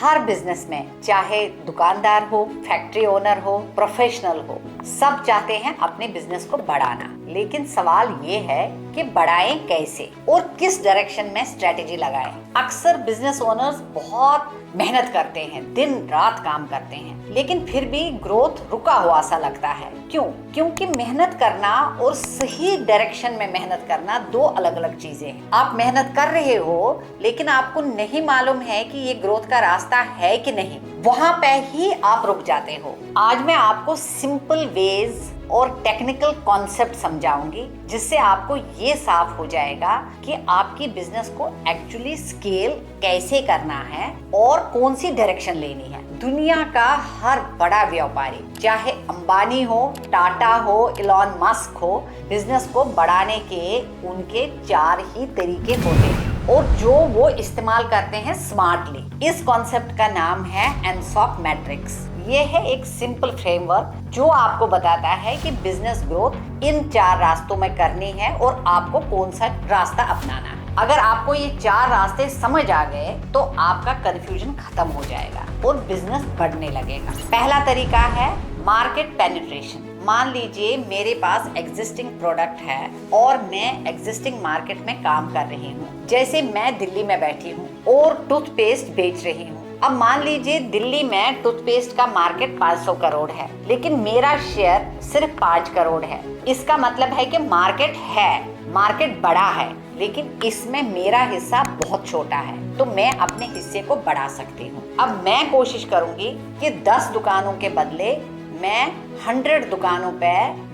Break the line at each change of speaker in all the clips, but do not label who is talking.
हर business में, चाहे दुकानदार हो, फैक्ट्री ओनर हो, प्रोफेशनल हो, सब चाहते हैं अपने बिजनेस को बढ़ाना। लेकिन सवाल ये है कि बढ़ाएं कैसे और किस डायरेक्शन में स्ट्रेटेजी लगाएं। अक्सर बिजनेस ओनर्स बहुत मेहनत करते हैं, दिन रात काम करते हैं, लेकिन फिर भी ग्रोथ रुका हुआ सा लगता है। क्यों? क्योंकि मेहनत करना और सही डायरेक्शन में मेहनत करना दो अलग अलग चीजें हैं। आप मेहनत कर रहे हो, लेकिन आपको नहीं मालूम है कि ये ग्रोथ का रास्ता है कि नहीं, वहां पे ही आप रुक जाते हो। आज मैं आपको सिंपल वेज और टेक्निकल कॉन्सेप्ट समझाऊंगी, जिससे आपको ये साफ हो जाएगा कि आपकी बिजनेस को एक्चुअली स्केल कैसे करना है और कौन सी डायरेक्शन लेनी है। दुनिया का हर बड़ा व्यापारी, चाहे अंबानी हो, टाटा हो, इलॉन मस्क हो, बिजनेस को बढ़ाने के उनके 4 ही तरीके होते हैं और जो वो इस्तेमाल करते हैं स्मार्टली। इस कॉन्सेप्ट का नाम है एनसॉक मैट्रिक्स। ये है एक सिंपल फ्रेमवर्क जो आपको बताता है कि बिजनेस ग्रोथ इन 4 रास्तों में करनी है और आपको कौन सा रास्ता अपनाना है। अगर आपको ये 4 रास्ते समझ आ गए तो आपका कंफ्यूजन खत्म हो जाएगा और बिजनेस बढ़ने लगेगा। पहला तरीका है मार्केट पेनिट्रेशन। मान लीजिए मेरे पास एग्जिस्टिंग प्रोडक्ट है और मैं एग्जिस्टिंग मार्केट में काम कर रही हूँ। जैसे मैं दिल्ली में बैठी हूँ और टूथपेस्ट बेच रही हूँ। अब मान लीजिए दिल्ली में टूथपेस्ट का मार्केट 500 करोड़ है, लेकिन मेरा शेयर सिर्फ 5 करोड़ है। इसका मतलब है कि मार्केट है, मार्केट बड़ा है, लेकिन इसमें मेरा हिस्सा बहुत छोटा है, तो मैं अपने हिस्से को बढ़ा सकती हूँ। अब मैं कोशिश करूंगी कि 10 दुकानों के बदले मैं 100 दुकानों पे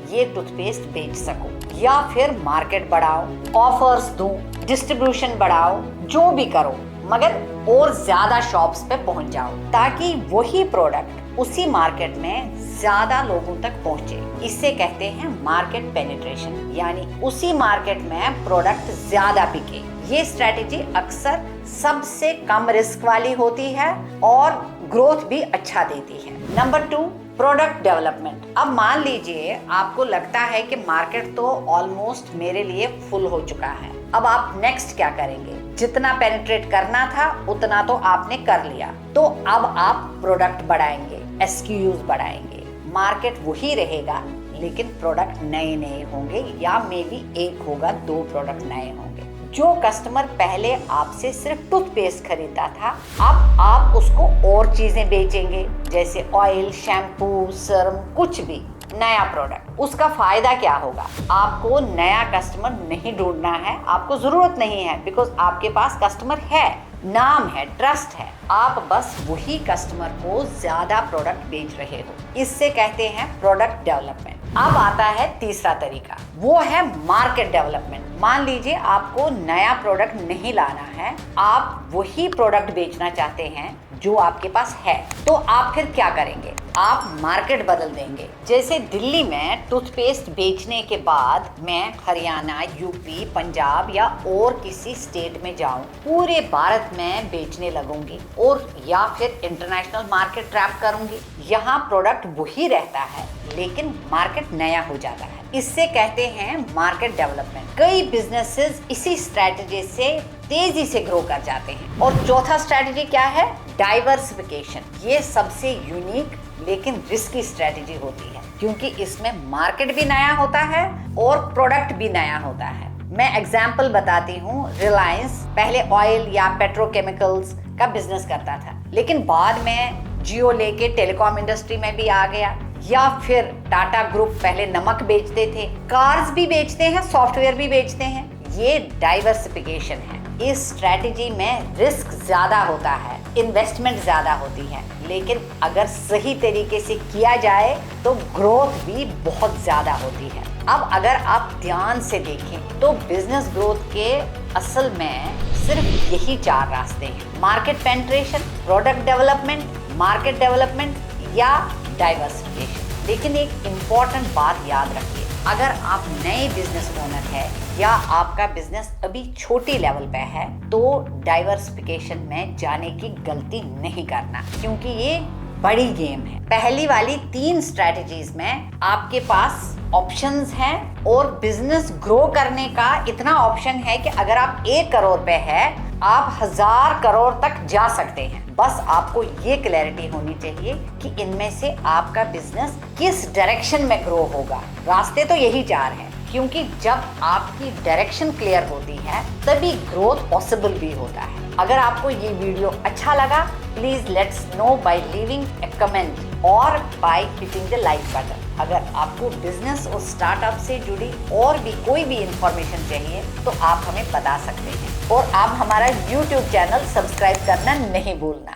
ये टूथपेस्ट बेच सकूं, या फिर मार्केट बढ़ाओ, ऑफर्स दूं, डिस्ट्रीब्यूशन बढ़ाओ, जो भी करो, मगर और ज्यादा शॉप्स पे पहुंच जाओ ताकि वही प्रोडक्ट उसी मार्केट में ज्यादा लोगों तक पहुंचे। इससे कहते हैं मार्केट पेनिट्रेशन, यानी उसी मार्केट में प्रोडक्ट ज्यादा बिके। ये स्ट्रेटेजी अक्सर सबसे कम रिस्क वाली होती है और ग्रोथ भी अच्छा देती है। Number 2, product development. अब मान लीजिए आपको लगता है कि मार्केट तो ऑलमोस्ट मेरे लिए फुल हो चुका है। अब आप नेक्स्ट क्या करेंगे? जितना पेनिट्रेट करना था उतना तो आपने कर लिया, तो अब आप प्रोडक्ट बढ़ाएंगे, एसक्यूज बढ़ाएंगे। मार्केट वही रहेगा, लेकिन प्रोडक्ट नए नए होंगे, या मे बी 1 होगा, 2 प्रोडक्ट नए होंगे। जो कस्टमर पहले आपसे सिर्फ टूथपेस्ट खरीदता था, अब आप उसको और चीजें बेचेंगे, जैसे ऑयल, शैम्पू, सर्म, कुछ भी नया प्रोडक्ट। उसका फायदा क्या होगा? आपको नया कस्टमर नहीं ढूंढना है, आपको जरूरत नहीं है, बिकॉज आपके पास कस्टमर है, नाम है, ट्रस्ट है। आप बस वही कस्टमर को ज्यादा प्रोडक्ट बेच रहे हो। इससे कहते हैं प्रोडक्ट डेवलपमेंट। अब आता है तीसरा तरीका, वो है मार्केट डेवलपमेंट। मान लीजिए आपको नया प्रोडक्ट नहीं लाना है, आप वही प्रोडक्ट बेचना चाहते हैं जो आपके पास है, तो आप फिर क्या करेंगे? आप मार्केट बदल देंगे। जैसे दिल्ली में टूथपेस्ट बेचने के बाद मैं हरियाणा, यूपी, पंजाब या और किसी स्टेट में जाऊं, पूरे भारत में बेचने लगूंगी, और या फिर इंटरनेशनल मार्केट ट्रैप करूंगी। यहाँ प्रोडक्ट वही रहता है, लेकिन मार्केट नया हो जाता है। इससे कहते हैं मार्केट डेवलपमेंट। कई बिजनेसेस इसी स्ट्रेटजी से तेजी से ग्रो कर जाते हैं। और चौथा स्ट्रेटजी क्या है? डाइवर्सिफिकेशन। ये सबसे यूनिक लेकिन रिस्की स्ट्रेटजी होती है, क्योंकि इसमें मार्केट भी नया होता है और प्रोडक्ट भी नया होता है। मैं एग्जाम्पल बताती हूँ। रिलायंस पहले ऑयल या पेट्रोकेमिकल्स का बिजनेस करता था, लेकिन बाद में जियो लेके टेलीकॉम इंडस्ट्री में भी आ गया। या फिर टाटा ग्रुप पहले नमक बेचते थे, कार्स भी बेचते हैं, सॉफ्टवेयर भी बेचते हैं। ये डाइवर्सिफिकेशन है। इस स्ट्रेटजी में रिस्क ज्यादा होता है, इन्वेस्टमेंट ज्यादा होती है, लेकिन अगर सही तरीके से किया जाए तो ग्रोथ भी बहुत ज्यादा होती है। अब अगर आप ध्यान से देखें तो बिजनेस ग्रोथ के असल में सिर्फ यही 4 रास्ते हैं: market penetration, product development, market development या डाइवर्सिफिकेशन। लेकिन एक इम्पॉर्टेंट बात याद रखिए, अगर आप नए बिजनेस ओनर है या आपका बिजनेस अभी छोटी लेवल पे है, तो डाइवर्सिफिकेशन में जाने की गलती नहीं करना, क्योंकि ये बड़ी गेम है। पहली वाली 3 स्ट्रेटजीज में आपके पास ऑप्शंस हैं और बिजनेस ग्रो करने का इतना ऑप्शन है कि अगर आप 1 करोड़ पे है, आप 1000 करोड़ तक जा सकते हैं। बस आपको ये क्लैरिटी होनी चाहिए कि इनमें से आपका बिजनेस किस डायरेक्शन में ग्रो होगा। रास्ते तो यही 4 हैं, क्योंकि जब आपकी डायरेक्शन क्लियर होती है तभी ग्रोथ पॉसिबल भी होता है। अगर आपको ये वीडियो अच्छा लगा, please let's know by leaving a comment और by hitting the like button. अगर आपको बिजनेस और स्टार्टअप से जुड़ी और भी कोई भी इंफॉर्मेशन चाहिए तो आप हमें बता सकते हैं, और आप हमारा YouTube चैनल सब्सक्राइब करना नहीं भूलना।